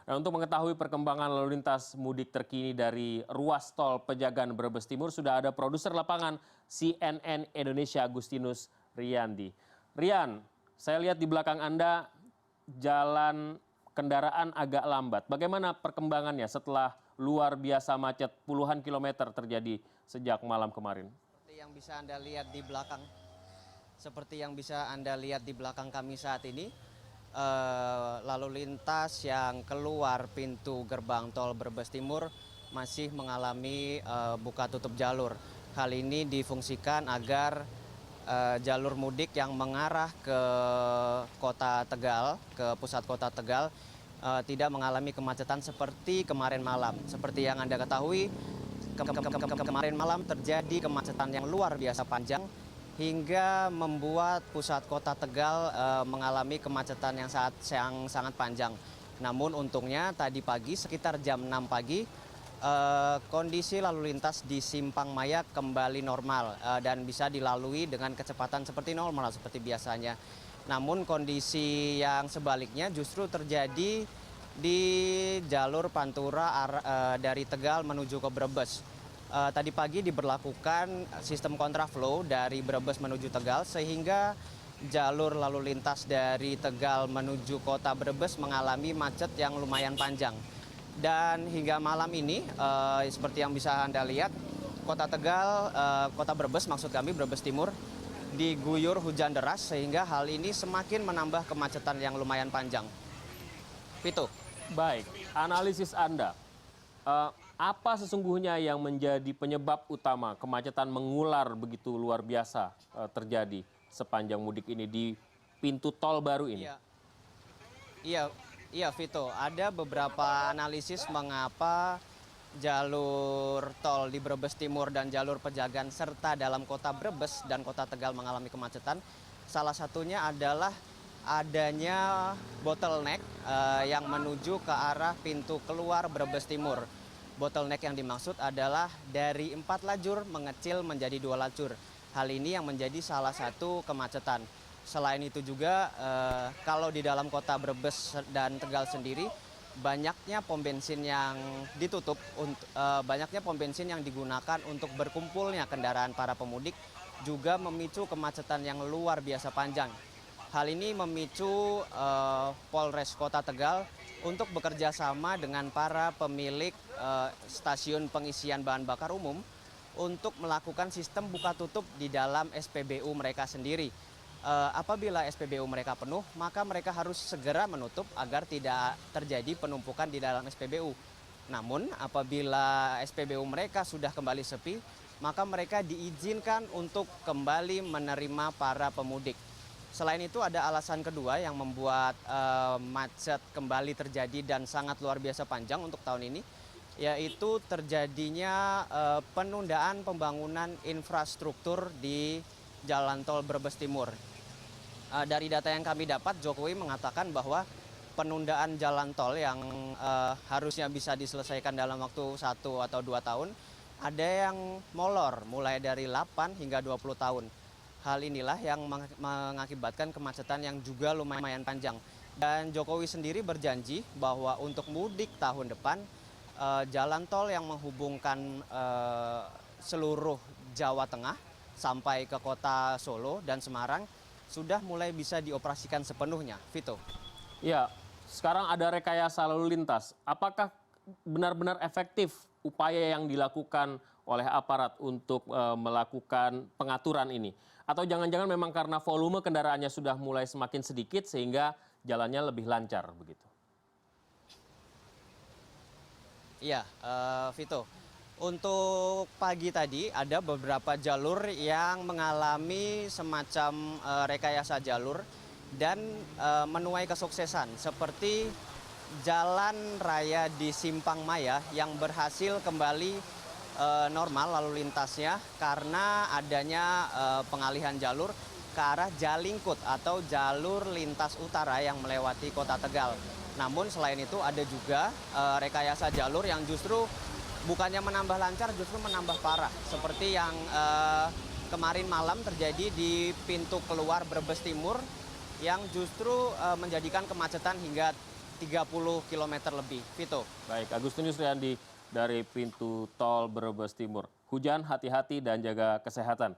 Nah, untuk mengetahui perkembangan lalu lintas mudik terkini dari ruas tol Pejagan Brebes Timur, sudah ada produser lapangan CNN Indonesia Agustinus Riyandi. Rian, saya lihat di belakang Anda jalan kendaraan agak lambat. Bagaimana perkembangannya setelah luar biasa macet puluhan kilometer terjadi sejak malam kemarin? Seperti yang bisa Anda lihat di belakang, kami saat ini, lalu lintas yang keluar pintu gerbang tol Brebes Timur masih mengalami buka tutup jalur. Hal ini difungsikan agar jalur mudik yang mengarah ke kota Tegal, ke pusat kota Tegal, tidak mengalami kemacetan seperti kemarin malam. Seperti yang Anda ketahui, kemarin malam terjadi kemacetan yang luar biasa panjang hingga membuat pusat kota Tegal mengalami kemacetan yang sangat panjang. Namun untungnya tadi pagi sekitar jam 6 pagi kondisi lalu lintas di Simpang Maya kembali normal dan bisa dilalui dengan kecepatan seperti normal seperti biasanya. Namun kondisi yang sebaliknya justru terjadi di jalur Pantura dari Tegal menuju ke Brebes. Tadi pagi diberlakukan sistem kontraflow dari Brebes menuju Tegal sehingga jalur lalu lintas dari Tegal menuju kota Brebes mengalami macet yang lumayan panjang. Dan hingga malam ini seperti yang bisa Anda lihat, kota Tegal, kota Brebes maksud kami, Brebes Timur, diguyur hujan deras sehingga hal ini semakin menambah kemacetan yang lumayan panjang. Vito. Baik, analisis Anda. Apa sesungguhnya yang menjadi penyebab utama kemacetan mengular begitu luar biasa terjadi sepanjang mudik ini di pintu tol baru ini? Iya, Vito. Ada beberapa analisis mengapa jalur tol di Brebes Timur dan jalur Pejagan serta dalam kota Brebes dan kota Tegal mengalami kemacetan. Salah satunya adalah adanya bottleneck yang menuju ke arah pintu keluar Brebes Timur. Bottleneck yang dimaksud adalah dari 4 lajur mengecil menjadi 2 lajur. Hal ini yang menjadi salah satu kemacetan. Selain itu juga kalau di dalam kota Brebes dan Tegal sendiri banyaknya pom bensin yang ditutup, banyaknya pom bensin yang digunakan untuk berkumpulnya kendaraan para pemudik juga memicu kemacetan yang luar biasa panjang. Hal ini memicu Polres Kota Tegal untuk bekerja sama dengan para pemilik stasiun pengisian bahan bakar umum untuk melakukan sistem buka tutup di dalam SPBU mereka sendiri. Apabila SPBU mereka penuh, maka mereka harus segera menutup agar tidak terjadi penumpukan di dalam SPBU. Namun apabila SPBU mereka sudah kembali sepi, maka mereka diizinkan untuk kembali menerima para pemudik. Selain itu ada alasan kedua yang membuat macet kembali terjadi dan sangat luar biasa panjang untuk tahun ini, yaitu terjadinya penundaan pembangunan infrastruktur di Jalan Tol Brebes Timur. Dari data yang kami dapat, Jokowi mengatakan bahwa penundaan jalan tol yang harusnya bisa diselesaikan dalam waktu 1 atau 2 tahun, ada yang molor mulai dari 8 hingga 20 tahun. Hal inilah yang mengakibatkan kemacetan yang juga lumayan panjang. Dan Jokowi sendiri berjanji bahwa untuk mudik tahun depan, jalan tol yang menghubungkan seluruh Jawa Tengah sampai ke kota Solo dan Semarang sudah mulai bisa dioperasikan sepenuhnya. Vito. Ya, sekarang ada rekayasa lalu lintas. Apakah benar-benar efektif upaya yang dilakukan oleh aparat untuk melakukan pengaturan ini? Atau jangan-jangan memang karena volume kendaraannya sudah mulai semakin sedikit sehingga jalannya lebih lancar begitu? Iya, Vito. Untuk pagi tadi ada beberapa jalur yang mengalami semacam rekayasa jalur dan menuai kesuksesan seperti jalan raya di Simpang Maya yang berhasil kembali normal lalu lintasnya karena adanya pengalihan jalur ke arah Jalingkut atau jalur lintas utara yang melewati kota Tegal. Namun selain itu ada juga rekayasa jalur yang justru bukannya menambah lancar, justru menambah parah. Seperti yang kemarin malam terjadi di pintu keluar Brebes Timur yang justru menjadikan kemacetan hingga 30 km lebih. Vito. Baik, Agustinus Riyandi dari pintu tol Brebes Timur. Hujan, hati-hati dan jaga kesehatan.